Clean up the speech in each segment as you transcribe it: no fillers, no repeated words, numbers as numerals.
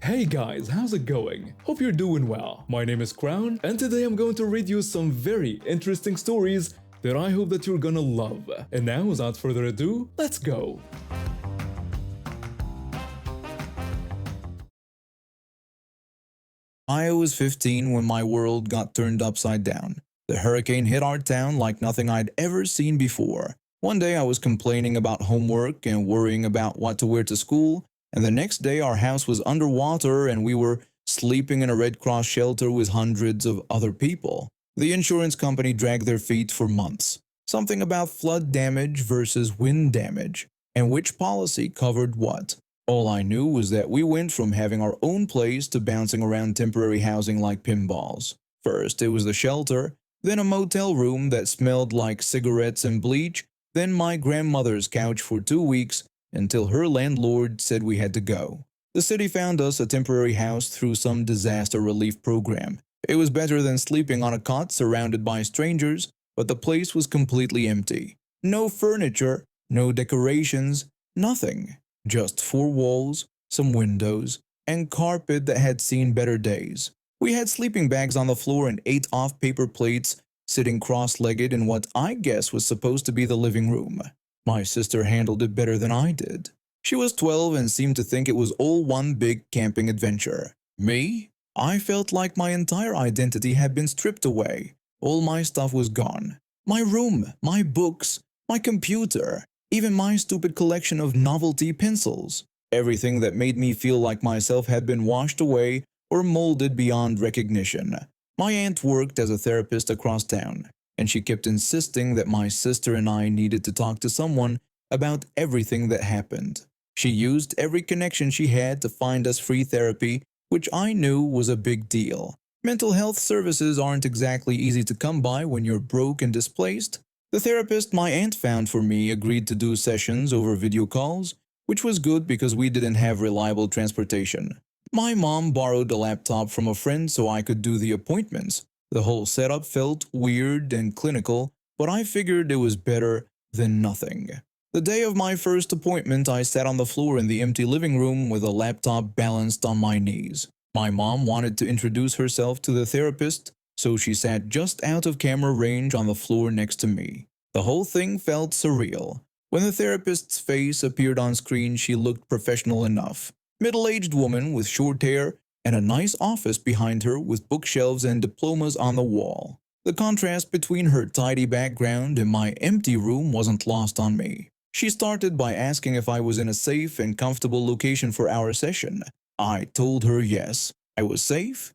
Hey guys, how's it going? Hope you're doing well. My name is Crown, and today I'm going to read you some very interesting stories that I hope that you're gonna love. And now, without further ado, let's go! I was 15 when my world got turned upside down. The hurricane hit our town like nothing I'd ever seen before. One day I was complaining about homework and worrying about what to wear to school, and the next day our house was underwater and we were sleeping in a Red Cross shelter with hundreds of other people. The insurance company dragged their feet for months. Something about flood damage versus wind damage, and which policy covered what. All I knew was that we went from having our own place to bouncing around temporary housing like pinballs. First, it was the shelter, then a motel room that smelled like cigarettes and bleach, then my grandmother's couch for 2 weeks until her landlord said we had to go. The city found us a temporary house through some disaster relief program. It was better than sleeping on a cot surrounded by strangers, but the place was completely empty. No furniture, no decorations, nothing. Just 4 walls, some windows, and carpet that had seen better days. We had sleeping bags on the floor and 8 off-paper plates sitting cross-legged in what I guess was supposed to be the living room. My sister handled it better than I did. She was 12 and seemed to think it was all one big camping adventure. Me? I felt like my entire identity had been stripped away. All my stuff was gone. My room, my books, my computer, even my stupid collection of novelty pencils. Everything that made me feel like myself had been washed away or molded beyond recognition. My aunt worked as a therapist across town, and she kept insisting that my sister and I needed to talk to someone about everything that happened. She used every connection she had to find us free therapy, which I knew was a big deal. Mental health services aren't exactly easy to come by when you're broke and displaced. The therapist my aunt found for me agreed to do sessions over video calls, which was good because we didn't have reliable transportation. My mom borrowed a laptop from a friend so I could do the appointments. The whole setup felt weird and clinical, but I figured it was better than nothing. The day of my first appointment, I sat on the floor in the empty living room with a laptop balanced on my knees. My mom wanted to introduce herself to the therapist, so she sat just out of camera range on the floor next to me. The whole thing felt surreal. When the therapist's face appeared on screen, she looked professional enough. Middle-aged woman with short hair and a nice office behind her with bookshelves and diplomas on the wall. The contrast between her tidy background and my empty room wasn't lost on me. She started by asking if I was in a safe and comfortable location for our session. I told her yes, I was safe.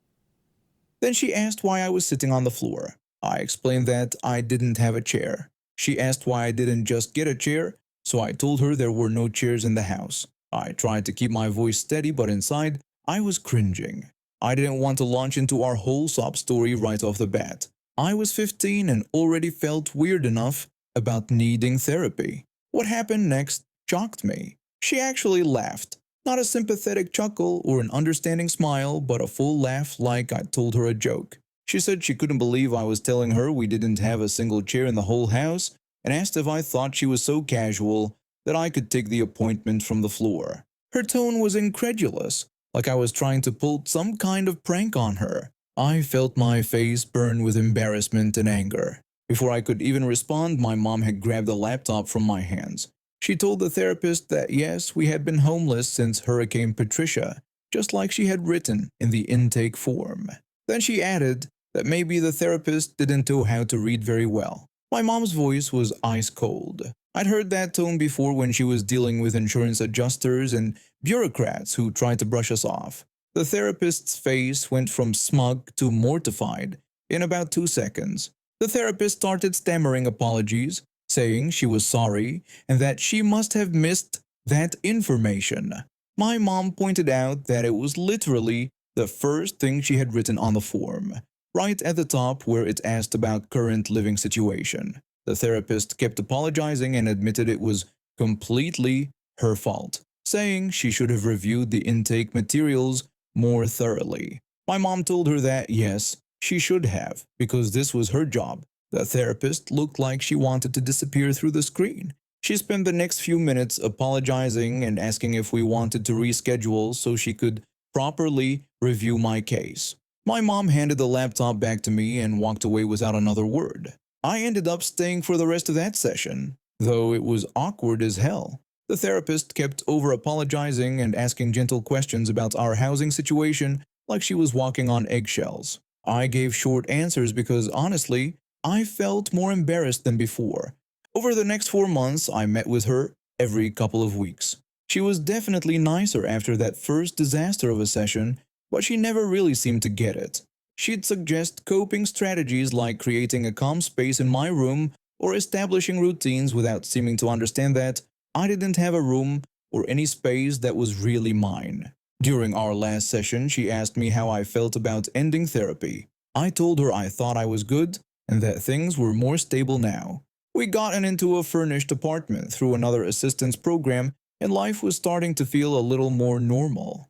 Then she asked why I was sitting on the floor. I explained that I didn't have a chair. She asked why I didn't just get a chair, so I told her there were no chairs in the house. I tried to keep my voice steady, but inside, I was cringing. I didn't want to launch into our whole sob story right off the bat. I was 15 and already felt weird enough about needing therapy. What happened next shocked me. She actually laughed. Not a sympathetic chuckle or an understanding smile, but a full laugh like I told her a joke. She said she couldn't believe I was telling her we didn't have a single chair in the whole house, and asked if I thought she was so casual that I could take the appointment from the floor. Her tone was incredulous, like I was trying to pull some kind of prank on her. I felt my face burn with embarrassment and anger. Before I could even respond, my mom had grabbed the laptop from my hands. She told the therapist that yes, we had been homeless since Hurricane Patricia, just like she had written in the intake form. Then she added that maybe the therapist didn't know how to read very well. My mom's voice was ice cold. I'd heard that tone before when she was dealing with insurance adjusters and bureaucrats who tried to brush us off. The therapist's face went from smug to mortified in about 2 seconds. The therapist started stammering apologies, saying she was sorry and that she must have missed that information. My mom pointed out that it was literally the first thing she had written on the form, right at the top where it asked about current living situation. The therapist kept apologizing and admitted it was completely her fault, saying she should have reviewed the intake materials more thoroughly. My mom told her that, yes, she should have, because this was her job. The therapist looked like she wanted to disappear through the screen. She spent the next few minutes apologizing and asking if we wanted to reschedule so she could properly review my case. My mom handed the laptop back to me and walked away without another word. I ended up staying for the rest of that session, though it was awkward as hell. The therapist kept over-apologizing and asking gentle questions about our housing situation like she was walking on eggshells. I gave short answers because, honestly, I felt more embarrassed than before. Over the next 4 months, I met with her every couple of weeks. She was definitely nicer after that first disaster of a session, but she never really seemed to get it. She'd suggest coping strategies like creating a calm space in my room or establishing routines without seeming to understand that I didn't have a room or any space that was really mine. During our last session, she asked me how I felt about ending therapy. I told her I thought I was good and that things were more stable now. We gotten into a furnished apartment through another assistance program and life was starting to feel a little more normal.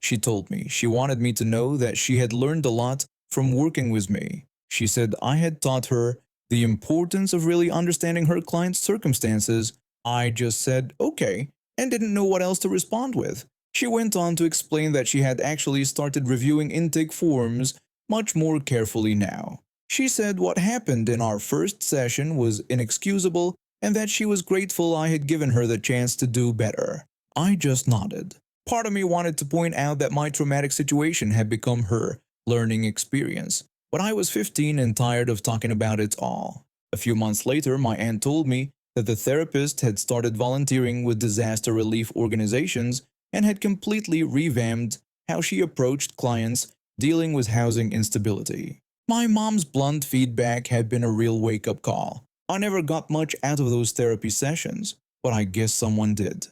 She told me she wanted me to know that she had learned a lot from working with me. She said I had taught her the importance of really understanding her client's circumstances. I just said, okay, and didn't know what else to respond with. She went on to explain that she had actually started reviewing intake forms much more carefully now. She said what happened in our first session was inexcusable and that she was grateful I had given her the chance to do better. I just nodded. Part of me wanted to point out that my traumatic situation had become her learning experience, but I was 15 and tired of talking about it all. A few months later, my aunt told me that the therapist had started volunteering with disaster relief organizations and had completely revamped how she approached clients dealing with housing instability. My mom's blunt feedback had been a real wake-up call. I never got much out of those therapy sessions, but I guess someone did.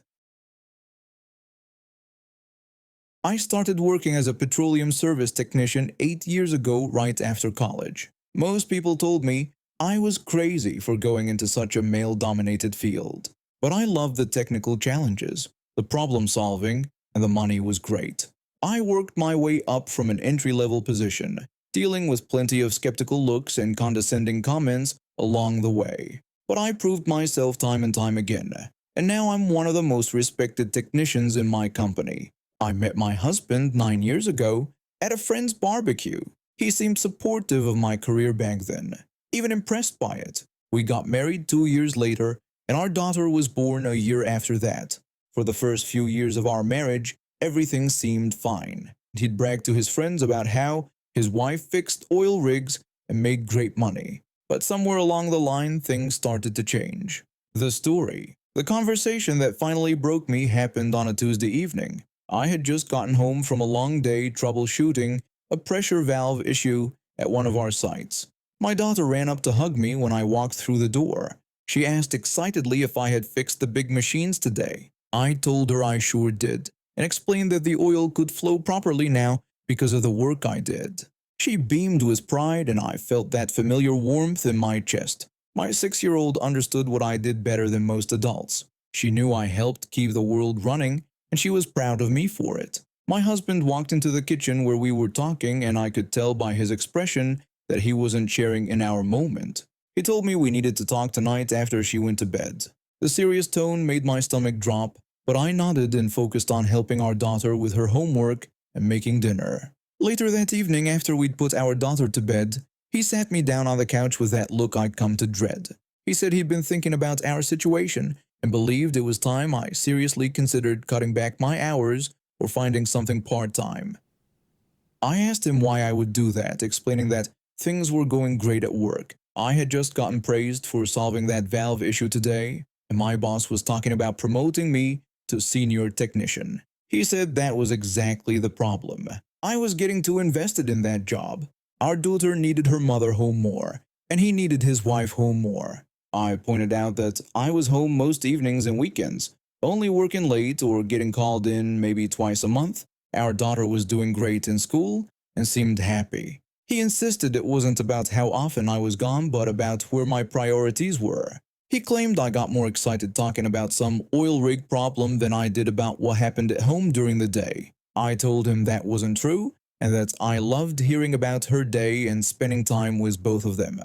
I started working as a petroleum service technician 8 years ago right after college. Most people told me I was crazy for going into such a male-dominated field. But I loved the technical challenges, the problem solving, and the money was great. I worked my way up from an entry-level position, dealing with plenty of skeptical looks and condescending comments along the way. But I proved myself time and time again, and now I'm one of the most respected technicians in my company. I met my husband 9 years ago at a friend's barbecue. He seemed supportive of my career back then, even impressed by it. We got married 2 years later, and our daughter was born a year after that. For the first few years of our marriage, everything seemed fine. He'd brag to his friends about how his wife fixed oil rigs and made great money. But somewhere along the line, things started to change. The conversation that finally broke me happened on a Tuesday evening. I had just gotten home from a long day troubleshooting a pressure valve issue at one of our sites. My daughter ran up to hug me when I walked through the door. She asked excitedly if I had fixed the big machines today. I told her I sure did, and explained that the oil could flow properly now because of the work I did. She beamed with pride, and I felt that familiar warmth in my chest. My 6-year-old understood what I did better than most adults. She knew I helped keep the world running, and she was proud of me for it. My husband walked into the kitchen where we were talking, and I could tell by his expression that he wasn't sharing in our moment. He told me we needed to talk tonight after she went to bed. The serious tone made my stomach drop, but I nodded and focused on helping our daughter with her homework and making dinner. Later that evening, after we'd put our daughter to bed, he sat me down on the couch with that look I'd come to dread. He said he'd been thinking about our situation and believed it was time I seriously considered cutting back my hours or finding something part-time. I asked him why I would do that, explaining that things were going great at work. I had just gotten praised for solving that valve issue today, and my boss was talking about promoting me to senior technician. He said that was exactly the problem. I was getting too invested in that job. Our daughter needed her mother home more, and he needed his wife home more. I pointed out that I was home most evenings and weekends, only working late or getting called in maybe twice a month. Our daughter was doing great in school and seemed happy. He insisted it wasn't about how often I was gone, but about where my priorities were. He claimed I got more excited talking about some oil rig problem than I did about what happened at home during the day. I told him that wasn't true, and that I loved hearing about her day and spending time with both of them.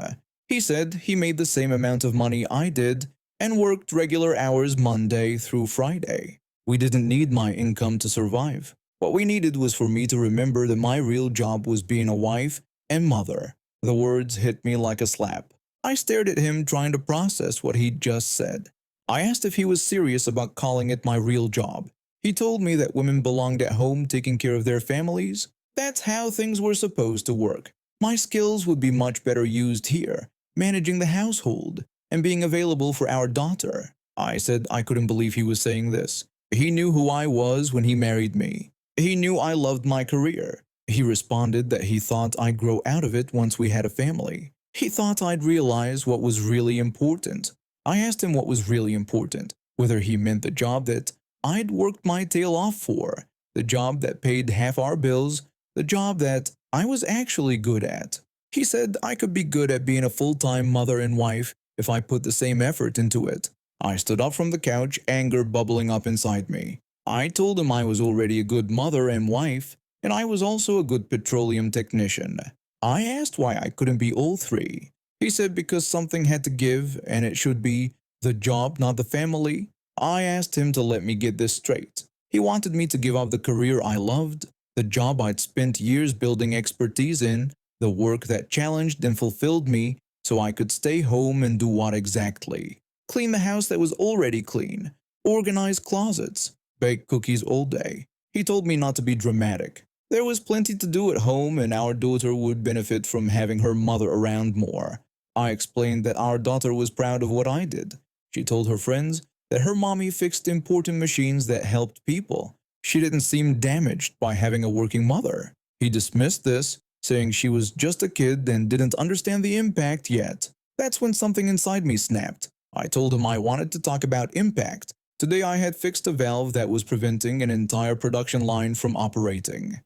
He said he made the same amount of money I did and worked regular hours Monday through Friday. We didn't need my income to survive. What we needed was for me to remember that my real job was being a wife and mother. The words hit me like a slap. I stared at him, trying to process what he'd just said. I asked if he was serious about calling it my real job. He told me that women belonged at home taking care of their families. That's how things were supposed to work. My skills would be much better used here, managing the household and being available for our daughter. I said I couldn't believe he was saying this. He knew who I was when he married me. He knew I loved my career. He responded that he thought I'd grow out of it once we had a family. He thought I'd realize what was really important. I asked him what was really important, whether he meant the job that I'd worked my tail off for, the job that paid half our bills, the job that I was actually good at. He said I could be good at being a full-time mother and wife if I put the same effort into it. I stood up from the couch, anger bubbling up inside me. I told him I was already a good mother and wife, and I was also a good petroleum technician. I asked why I couldn't be all three. He said because something had to give, and it should be the job, not the family. I asked him to let me get this straight. He wanted me to give up the career I loved, the job I'd spent years building expertise in, the work that challenged and fulfilled me, so I could stay home and do what exactly? Clean the house that was already clean, organize closets, bake cookies all day. He told me not to be dramatic. There was plenty to do at home and our daughter would benefit from having her mother around more. I explained that our daughter was proud of what I did. She told her friends that her mommy fixed important machines that helped people. She didn't seem damaged by having a working mother. He dismissed this, saying she was just a kid and didn't understand the impact yet. That's when something inside me snapped. I told him I wanted to talk about impact. Today I had fixed a valve that was preventing an entire production line from operating.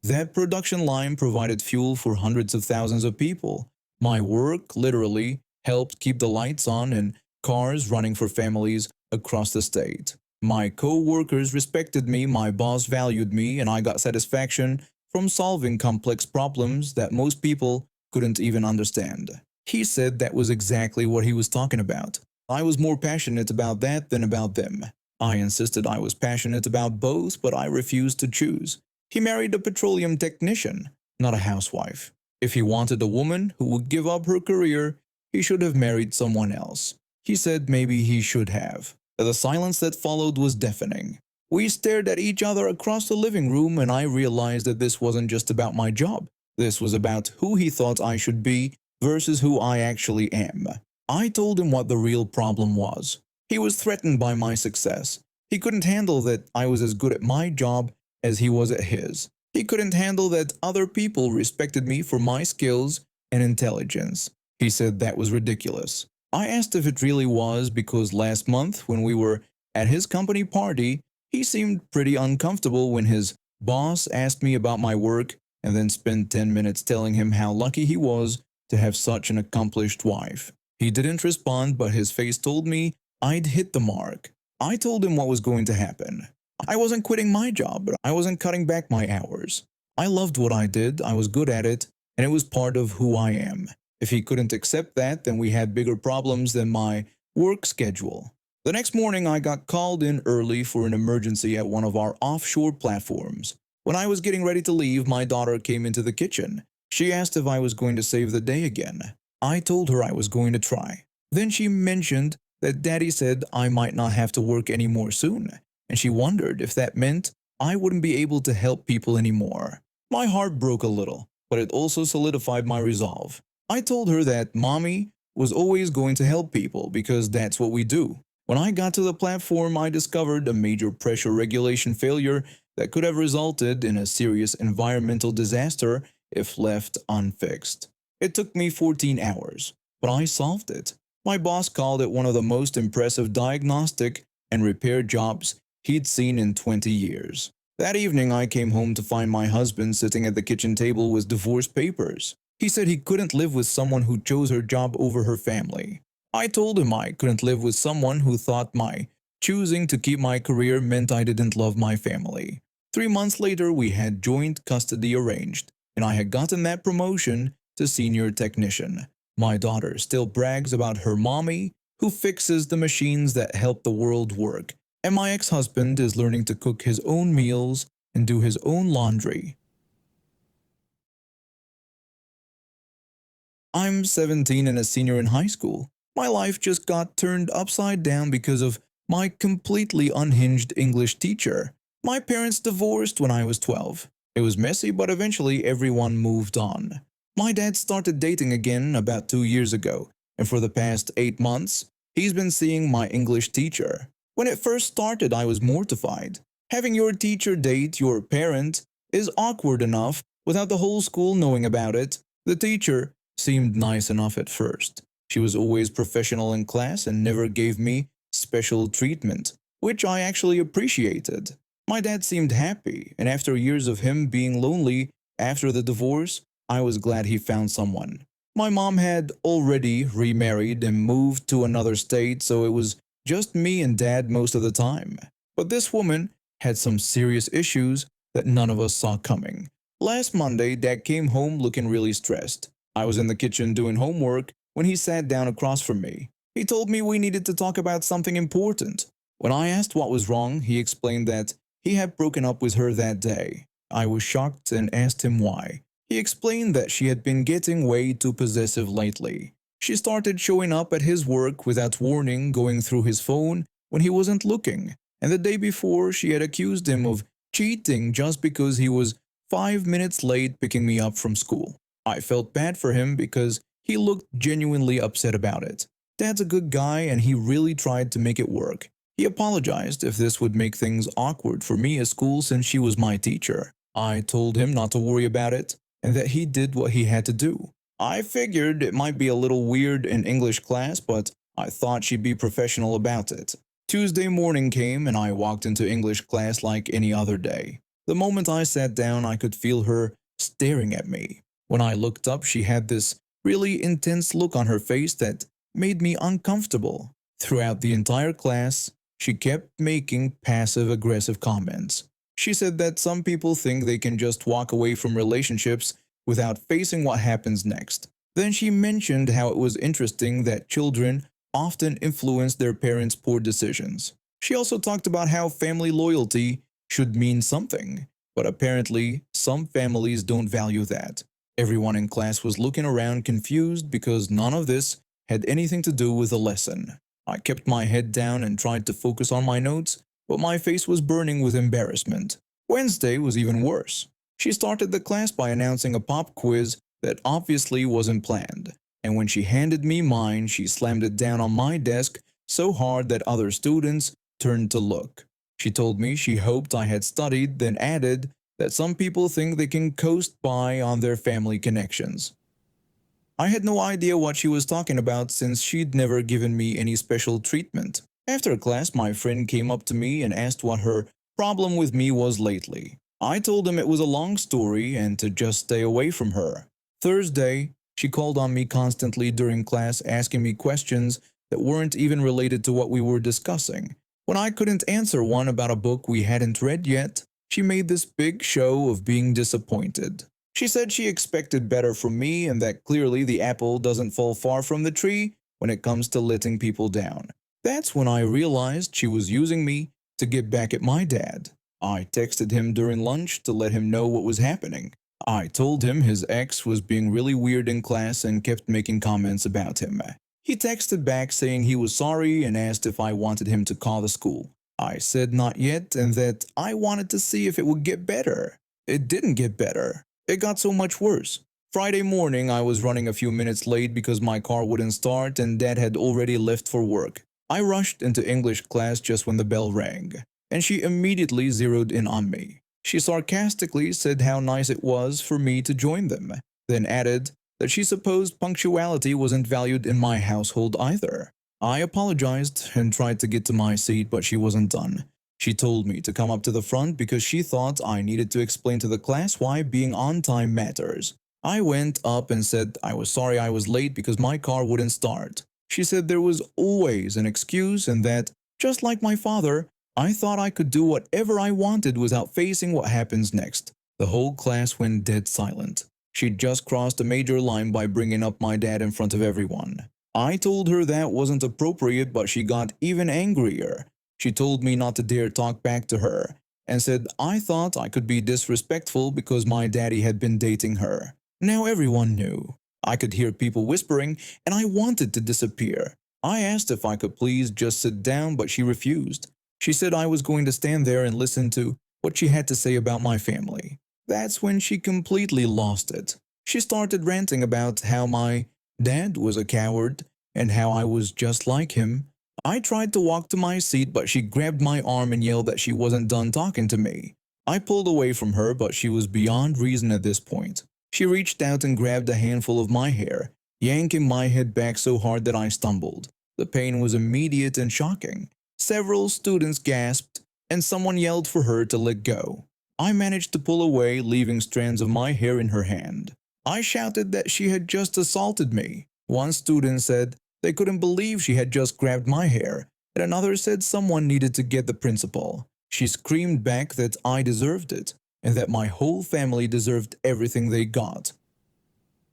That production line provided fuel for hundreds of thousands of people. My work, literally, helped keep the lights on and cars running for families across the state. My co-workers respected me, my boss valued me, and I got satisfaction from solving complex problems that most people couldn't even understand. He said that was exactly what he was talking about. I was more passionate about that than about them. I insisted I was passionate about both, but I refused to choose. He married a petroleum technician, not a housewife. If he wanted a woman who would give up her career, he should have married someone else. He said maybe he should have. The silence that followed was deafening. We stared at each other across the living room and I realized that this wasn't just about my job. This was about who he thought I should be versus who I actually am. I told him what the real problem was. He was threatened by my success. He couldn't handle that I was as good at my job as he was at his. He couldn't handle that other people respected me for my skills and intelligence. He said that was ridiculous. I asked if it really was because last month when we were at his company party, he seemed pretty uncomfortable when his boss asked me about my work and then spent 10 minutes telling him how lucky he was to have such an accomplished wife. He didn't respond, but his face told me I'd hit the mark. I told him what was going to happen. I wasn't quitting my job, but I wasn't cutting back my hours. I loved what I did, I was good at it, and it was part of who I am. If he couldn't accept that, then we had bigger problems than my work schedule. The next morning, I got called in early for an emergency at one of our offshore platforms. When I was getting ready to leave, my daughter came into the kitchen. She asked if I was going to save the day again. I told her I was going to try. Then she mentioned that Daddy said I might not have to work anymore soon, and she wondered if that meant I wouldn't be able to help people anymore. My heart broke a little, but it also solidified my resolve. I told her that Mommy was always going to help people because that's what we do. When I got to the platform, I discovered a major pressure regulation failure that could have resulted in a serious environmental disaster if left unfixed. It took me 14 hours, but I solved it. My boss called it one of the most impressive diagnostic and repair jobs he'd seen in 20 years. That evening, I came home to find my husband sitting at the kitchen table with divorce papers. He said he couldn't live with someone who chose her job over her family. I told him I couldn't live with someone who thought my choosing to keep my career meant I didn't love my family. 3 months later, we had joint custody arranged, and I had gotten that promotion to senior technician. My daughter still brags about her mommy, who fixes the machines that help the world work, And my ex-husband is learning to cook his own meals and do his own laundry. I'm 17 and a senior in high school. My life just got turned upside down because of my completely unhinged English teacher. My parents divorced when I was 12. It was messy, but eventually everyone moved on. My dad started dating again about 2 years ago, and for the past 8 months, he's been seeing my English teacher. When it first started, I was mortified. Having your teacher date your parent is awkward enough without the whole school knowing about it. The teacher seemed nice enough at first. She was always professional in class and never gave me special treatment, which I actually appreciated. My dad seemed happy, and after years of him being lonely after the divorce, I was glad he found someone. My mom had already remarried and moved to another state, so it was just me and dad most of the time. But this woman had some serious issues that none of us saw coming. Last Monday, dad came home looking really stressed. I was in the kitchen doing homework when he sat down across from me. He told me we needed to talk about something important. When I asked what was wrong, he explained that he had broken up with her that day. I was shocked and asked him why. He explained that she had been getting way too possessive lately. She started showing up at his work without warning, going through his phone when he wasn't looking, and the day before she had accused him of cheating just because he was 5 minutes late picking me up from school. I felt bad for him because he looked genuinely upset about it. Dad's a good guy and he really tried to make it work. He apologized if this would make things awkward for me at school since she was my teacher. I told him not to worry about it and that he did what he had to do. I figured it might be a little weird in English class, but I thought she'd be professional about it. Tuesday morning came and I walked into English class like any other day. The moment I sat down, I could feel her staring at me. When I looked up, she had this really intense look on her face that made me uncomfortable. Throughout the entire class, she kept making passive-aggressive comments. She said that some people think they can just walk away from relationships without facing what happens next. Then she mentioned how it was interesting that children often influence their parents' poor decisions. She also talked about how family loyalty should mean something, but apparently some families don't value that. Everyone in class was looking around confused because none of this had anything to do with the lesson. I kept my head down and tried to focus on my notes, but my face was burning with embarrassment. Wednesday was even worse. She started the class by announcing a pop quiz that obviously wasn't planned, and when she handed me mine, she slammed it down on my desk so hard that other students turned to look. She told me she hoped I had studied, then added that some people think they can coast by on their family connections. I had no idea what she was talking about since she'd never given me any special treatment. After class, my friend came up to me and asked what her problem with me was lately. I told him it was a long story and to just stay away from her. Thursday, she called on me constantly during class asking me questions that weren't even related to what we were discussing. When I couldn't answer one about a book we hadn't read yet, she made this big show of being disappointed. She said she expected better from me and that clearly the apple doesn't fall far from the tree when it comes to letting people down. That's when I realized she was using me to get back at my dad. I texted him during lunch to let him know what was happening. I told him his ex was being really weird in class and kept making comments about him. He texted back saying he was sorry and asked if I wanted him to call the school. I said not yet and that I wanted to see if it would get better. It didn't get better. It got so much worse. Friday morning, I was running a few minutes late because my car wouldn't start and Dad had already left for work. I rushed into English class just when the bell rang, and she immediately zeroed in on me. She sarcastically said how nice it was for me to join them, then added that she supposed punctuality wasn't valued in my household either. I apologized and tried to get to my seat, but she wasn't done. She told me to come up to the front because she thought I needed to explain to the class why being on time matters. I went up and said I was sorry I was late because my car wouldn't start. She said there was always an excuse and that, just like my father, I thought I could do whatever I wanted without facing what happens next. The whole class went dead silent. She'd just crossed a major line by bringing up my dad in front of everyone. I told her that wasn't appropriate, but she got even angrier. She told me not to dare talk back to her and said I thought I could be disrespectful because my daddy had been dating her. Now everyone knew. I could hear people whispering and I wanted to disappear. I asked if I could please just sit down, but she refused. She said I was going to stand there and listen to what she had to say about my family. That's when she completely lost it. She started ranting about how my dad was a coward and how I was just like him. I tried to walk to my seat, but she grabbed my arm and yelled that she wasn't done talking to me. I pulled away from her, but she was beyond reason at this point. She reached out and grabbed a handful of my hair, yanking my head back so hard that I stumbled. The pain was immediate and shocking. Several students gasped, and someone yelled for her to let go. I managed to pull away, leaving strands of my hair in her hand. I shouted that she had just assaulted me. One student said they couldn't believe she had just grabbed my hair, and another said someone needed to get the principal. She screamed back that I deserved it, and that my whole family deserved everything they got.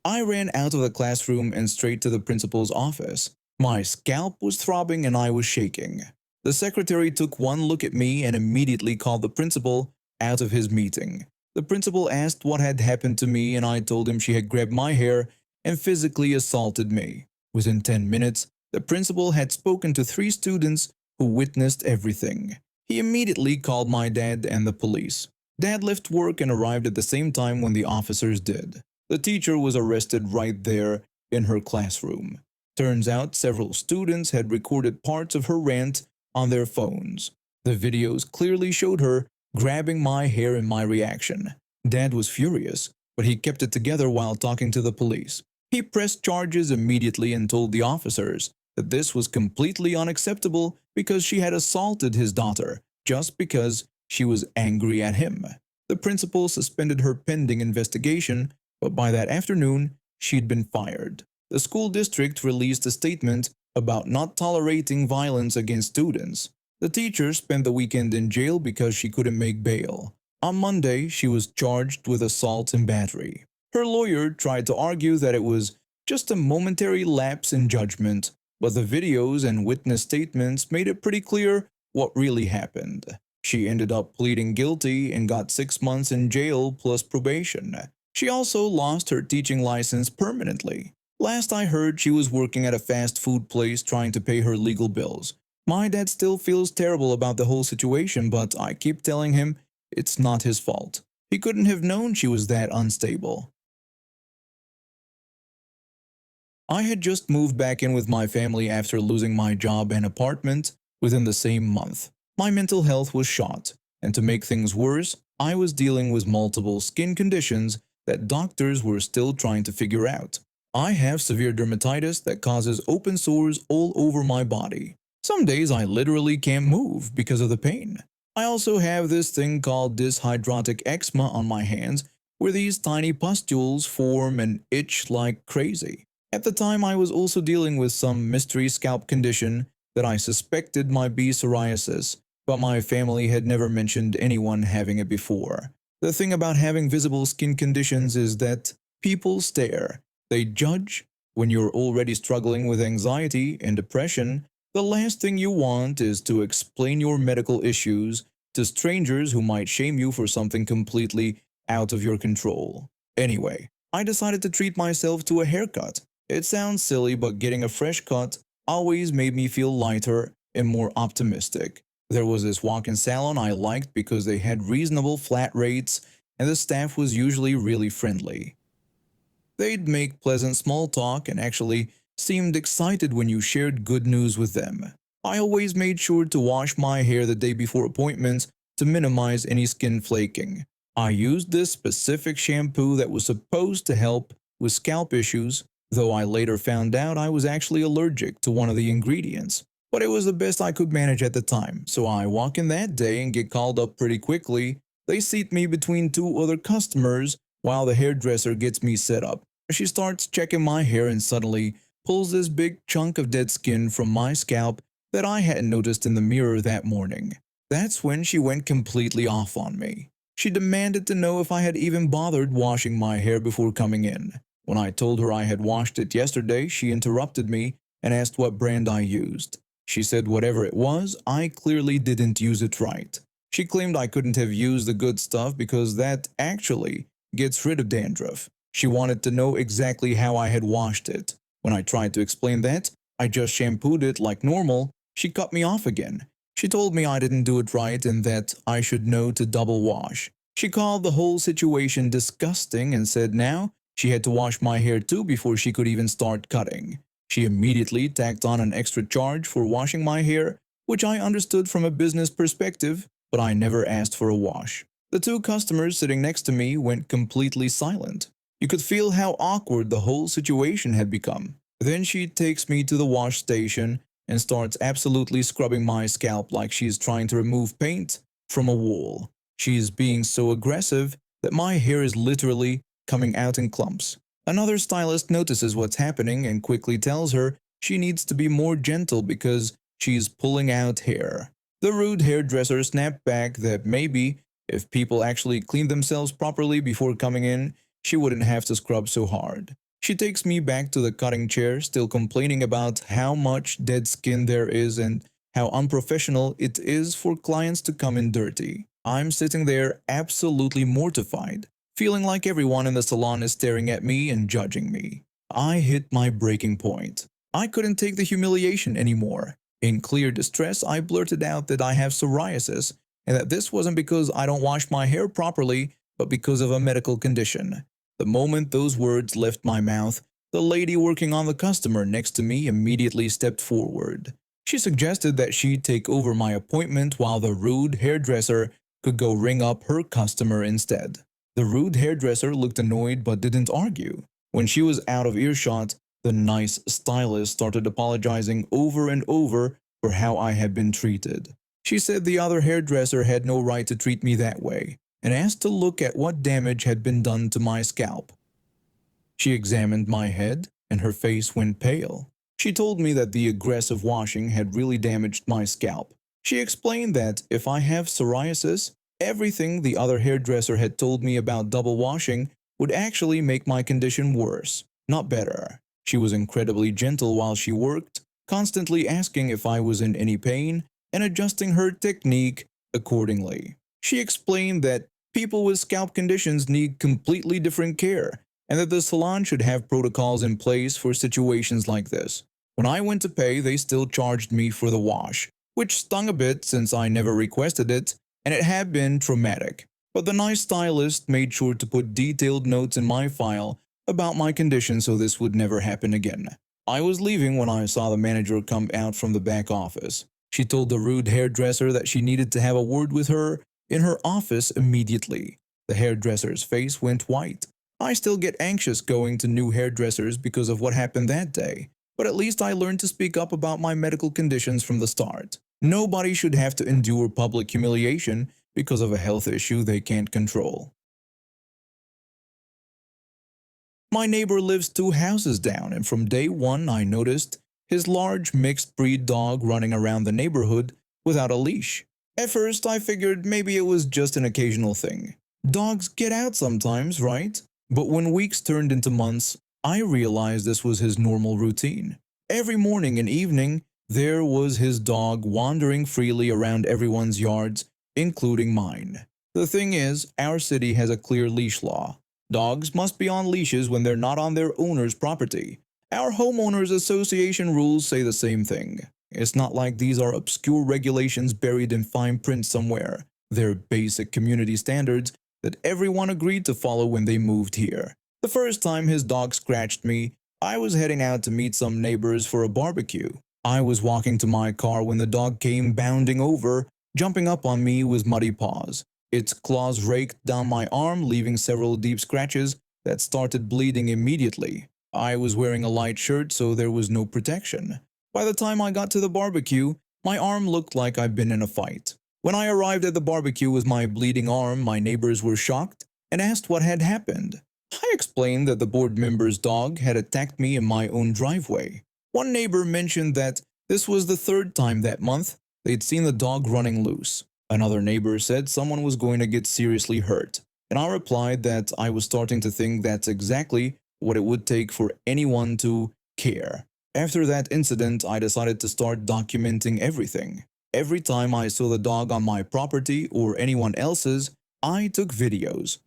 I ran out of the classroom and straight to the principal's office. My scalp was throbbing and I was shaking. The secretary took one look at me and immediately called the principal out of his meeting. The principal asked what had happened to me and I told him she had grabbed my hair and physically assaulted me. Within 10 minutes, the principal had spoken to 3 students who witnessed everything. He immediately called my dad and the police. Dad left work and arrived at the same time when the officers did. The teacher was arrested right there in her classroom. Turns out several students had recorded parts of her rant on their phones. The videos clearly showed her grabbing my hair and my reaction. Dad was furious, but he kept it together while talking to the police. He pressed charges immediately and told the officers that this was completely unacceptable because she had assaulted his daughter just because she was angry at him. The principal suspended her pending investigation, but by that afternoon, she'd been fired. The school district released a statement about not tolerating violence against students. The teacher spent the weekend in jail because she couldn't make bail. On Monday, she was charged with assault and battery. Her lawyer tried to argue that it was just a momentary lapse in judgment, but the videos and witness statements made it pretty clear what really happened. She ended up pleading guilty and got 6 months in jail plus probation. She also lost her teaching license permanently. Last I heard, she was working at a fast food place trying to pay her legal bills. My dad still feels terrible about the whole situation, but I keep telling him it's not his fault. He couldn't have known she was that unstable. I had just moved back in with my family after losing my job and apartment within the same month. My mental health was shot, and to make things worse, I was dealing with multiple skin conditions that doctors were still trying to figure out. I have severe dermatitis that causes open sores all over my body. Some days I literally can't move because of the pain. I also have this thing called dyshydrotic eczema on my hands, where these tiny pustules form and itch like crazy. At the time, I was also dealing with some mystery scalp condition that I suspected might be psoriasis, but my family had never mentioned anyone having it before. The thing about having visible skin conditions is that people stare. They judge. When you're already struggling with anxiety and depression, the last thing you want is to explain your medical issues to strangers who might shame you for something completely out of your control. Anyway, I decided to treat myself to a haircut. It sounds silly, but getting a fresh cut always made me feel lighter and more optimistic. There was this walk-in salon I liked because they had reasonable flat rates and the staff was usually really friendly. They'd make pleasant small talk and actually seemed excited when you shared good news with them. I always made sure to wash my hair the day before appointments to minimize any skin flaking. I used this specific shampoo that was supposed to help with scalp issues, though I later found out I was actually allergic to one of the ingredients. But it was the best I could manage at the time, so I walk in that day and get called up pretty quickly. They seat me between 2 other customers while the hairdresser gets me set up. She starts checking my hair and suddenly pulls this big chunk of dead skin from my scalp that I hadn't noticed in the mirror that morning. That's when she went completely off on me. She demanded to know if I had even bothered washing my hair before coming in. When I told her I had washed it yesterday, she interrupted me and asked what brand I used. She said whatever it was, I clearly didn't use it right. She claimed I couldn't have used the good stuff because that actually gets rid of dandruff. She wanted to know exactly how I had washed it. When I tried to explain that I just shampooed it like normal, she cut me off again. She told me I didn't do it right and that I should know to double wash. She called the whole situation disgusting and said now she had to wash my hair too before she could even start cutting. She immediately tacked on an extra charge for washing my hair, which I understood from a business perspective, but I never asked for a wash. The two customers sitting next to me went completely silent. You could feel how awkward the whole situation had become. Then she takes me to the wash station and starts absolutely scrubbing my scalp like she's trying to remove paint from a wall. She's being so aggressive that my hair is literally coming out in clumps. Another stylist notices what's happening and quickly tells her she needs to be more gentle because she's pulling out hair. The rude hairdresser snapped back that maybe if people actually cleaned themselves properly before coming in, she wouldn't have to scrub so hard. She takes me back to the cutting chair, still complaining about how much dead skin there is and how unprofessional it is for clients to come in dirty. I'm sitting there absolutely mortified, feeling like everyone in the salon is staring at me and judging me. I hit my breaking point. I couldn't take the humiliation anymore. In clear distress, I blurted out that I have psoriasis and that this wasn't because I don't wash my hair properly, but because of a medical condition. The moment those words left my mouth, the lady working on the customer next to me immediately stepped forward. She suggested that she take over my appointment while the rude hairdresser could go ring up her customer instead. The rude hairdresser looked annoyed but didn't argue. When she was out of earshot, the nice stylist started apologizing over and over for how I had been treated. She said the other hairdresser had no right to treat me that way, and asked to look at what damage had been done to my scalp. She examined my head, and her face went pale. She told me that the aggressive washing had really damaged my scalp. She explained that if I have psoriasis, everything the other hairdresser had told me about double washing would actually make my condition worse, not better. She was incredibly gentle while she worked, constantly asking if I was in any pain and adjusting her technique accordingly. She explained that people with scalp conditions need completely different care and that the salon should have protocols in place for situations like this. When I went to pay, they still charged me for the wash, which stung a bit since I never requested it and it had been traumatic. But the nice stylist made sure to put detailed notes in my file about my condition so this would never happen again. I was leaving when I saw the manager come out from the back office. She told the rude hairdresser that she needed to have a word with her in her office immediately. The hairdresser's face went white. I still get anxious going to new hairdressers because of what happened that day, but at least I learned to speak up about my medical conditions from the start. Nobody should have to endure public humiliation because of a health issue they can't control. My neighbor lives 2 houses down, and from day one I noticed his large mixed breed dog running around the neighborhood without a leash. At first I figured maybe it was just an occasional thing. Dogs get out sometimes, right? But when weeks turned into months, I realized this was his normal routine. Every morning and evening, there was his dog wandering freely around everyone's yards, including mine. The thing is, our city has a clear leash law. Dogs must be on leashes when they're not on their owner's property. Our homeowners association rules say the same thing. It's not like these are obscure regulations buried in fine print somewhere. They're basic community standards that everyone agreed to follow when they moved here. The first time his dog scratched me, I was heading out to meet some neighbors for a barbecue. I was walking to my car when the dog came bounding over, jumping up on me with muddy paws. Its claws raked down my arm, leaving several deep scratches that started bleeding immediately. I was wearing a light shirt, so there was no protection. By the time I got to the barbecue, my arm looked like I'd been in a fight. When I arrived at the barbecue with my bleeding arm, my neighbors were shocked and asked what had happened. I explained that the board member's dog had attacked me in my own driveway. One neighbor mentioned that this was the 3rd time that month they'd seen the dog running loose. Another neighbor said someone was going to get seriously hurt, and I replied that I was starting to think that's exactly what it would take for anyone to care. After that incident, I decided to start documenting everything. Every time I saw the dog on my property or anyone else's, I took videos.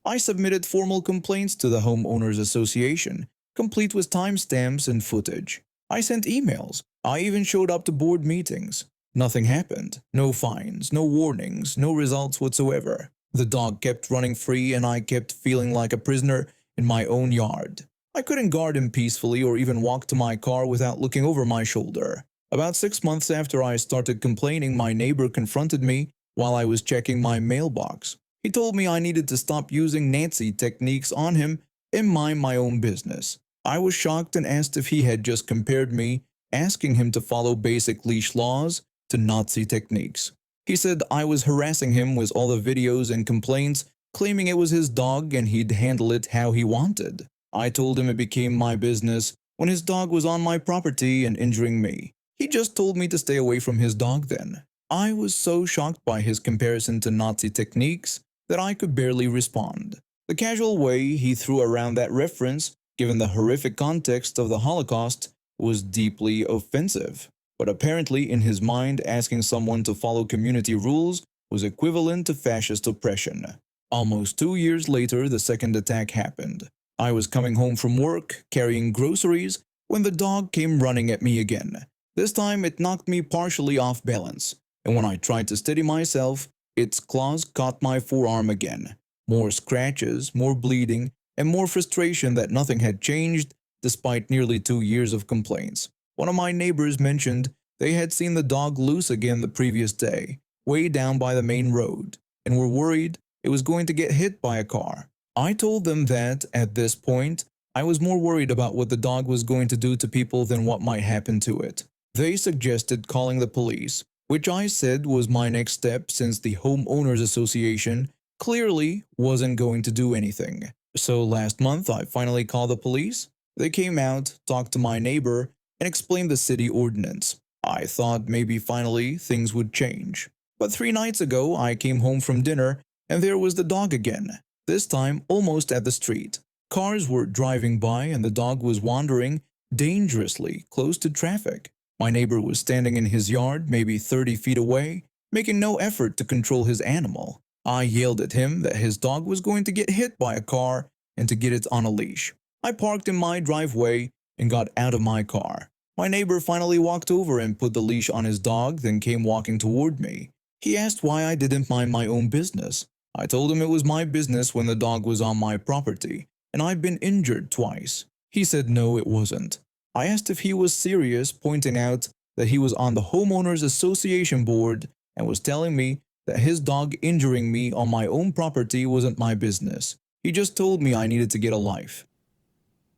I submitted formal complaints to the Homeowners Association, complete with timestamps and footage. I sent emails. I even showed up to board meetings. Nothing happened. No fines, no warnings, no results whatsoever. The dog kept running free and I kept feeling like a prisoner in my own yard. I couldn't guard him peacefully or even walk to my car without looking over my shoulder. About 6 months after I started complaining, my neighbor confronted me while I was checking my mailbox. He told me I needed to stop using Nazi techniques on him and mind my own business. I was shocked and asked if he had just compared me, asking him to follow basic leash laws, to Nazi techniques. He said I was harassing him with all the videos and complaints, claiming it was his dog and he'd handle it how he wanted. I told him it became my business when his dog was on my property and injuring me. He just told me to stay away from his dog then. I was so shocked by his comparison to Nazi techniques that I could barely respond. The casual way he threw around that reference, given the horrific context of the Holocaust, was deeply offensive. But apparently in his mind, asking someone to follow community rules was equivalent to fascist oppression. Almost 2 years later, the second attack happened. I was coming home from work, carrying groceries, when the dog came running at me again. This time it knocked me partially off balance, and when I tried to steady myself, its claws caught my forearm again. More scratches, more bleeding, and more frustration that nothing had changed despite nearly 2 years of complaints. One of my neighbors mentioned they had seen the dog loose again the previous day, way down by the main road, and were worried it was going to get hit by a car. I told them that, at this point, I was more worried about what the dog was going to do to people than what might happen to it. They suggested calling the police, which I said was my next step since the Homeowners Association clearly wasn't going to do anything. So last month I finally called the police. They came out, talked to my neighbor, and explained the city ordinance. I thought maybe finally things would change. But 3 nights ago I came home from dinner and there was the dog again, this time almost at the street. Cars were driving by and the dog was wandering dangerously close to traffic. My neighbor was standing in his yard, maybe 30 feet away, making no effort to control his animal. I yelled at him that his dog was going to get hit by a car and to get it on a leash. I parked in my driveway and got out of my car. My neighbor finally walked over and put the leash on his dog, then came walking toward me. He asked why I didn't mind my own business. I told him it was my business when the dog was on my property, and I'd been injured twice. He said no, it wasn't. I asked if he was serious, pointing out that he was on the Homeowners Association board and was telling me that his dog injuring me on my own property wasn't my business. He just told me I needed to get a life.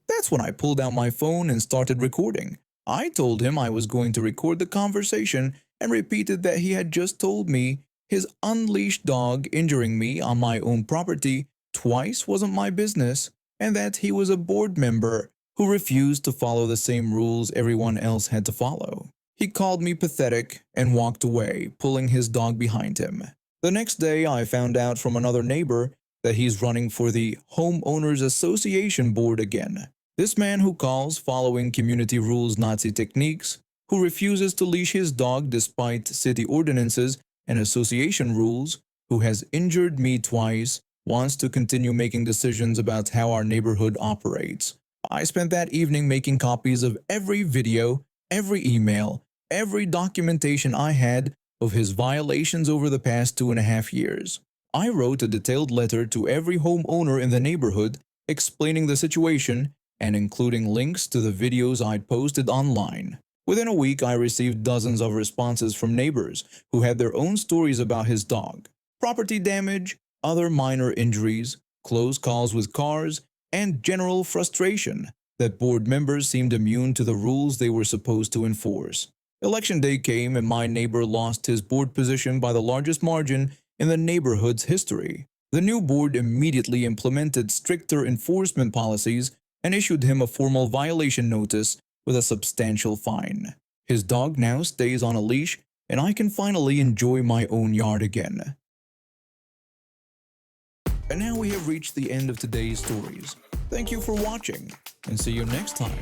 That's when I pulled out my phone and started recording. I told him I was going to record the conversation and repeated that he had just told me his unleashed dog injuring me on my own property twice wasn't my business, and that he was a board member who refused to follow the same rules everyone else had to follow. He called me pathetic and walked away, pulling his dog behind him. The next day, I found out from another neighbor that he's running for the Homeowners Association board again. This man who calls following community rules Nazi techniques, who refuses to leash his dog despite city ordinances and association rules, who has injured me twice, wants to continue making decisions about how our neighborhood operates. I spent that evening making copies of every video, every email, every documentation I had of his violations over the past 2.5 years. I wrote a detailed letter to every homeowner in the neighborhood explaining the situation and including links to the videos I'd posted online. Within a week, I received dozens of responses from neighbors who had their own stories about his dog, property damage, other minor injuries, close calls with cars, and general frustration that board members seemed immune to the rules they were supposed to enforce. Election day came and my neighbor lost his board position by the largest margin in the neighborhood's history. The new board immediately implemented stricter enforcement policies and issued him a formal violation notice with a substantial fine. His dog now stays on a leash and I can finally enjoy my own yard again. And now we have reached the end of today's stories. Thank you for watching and see you next time.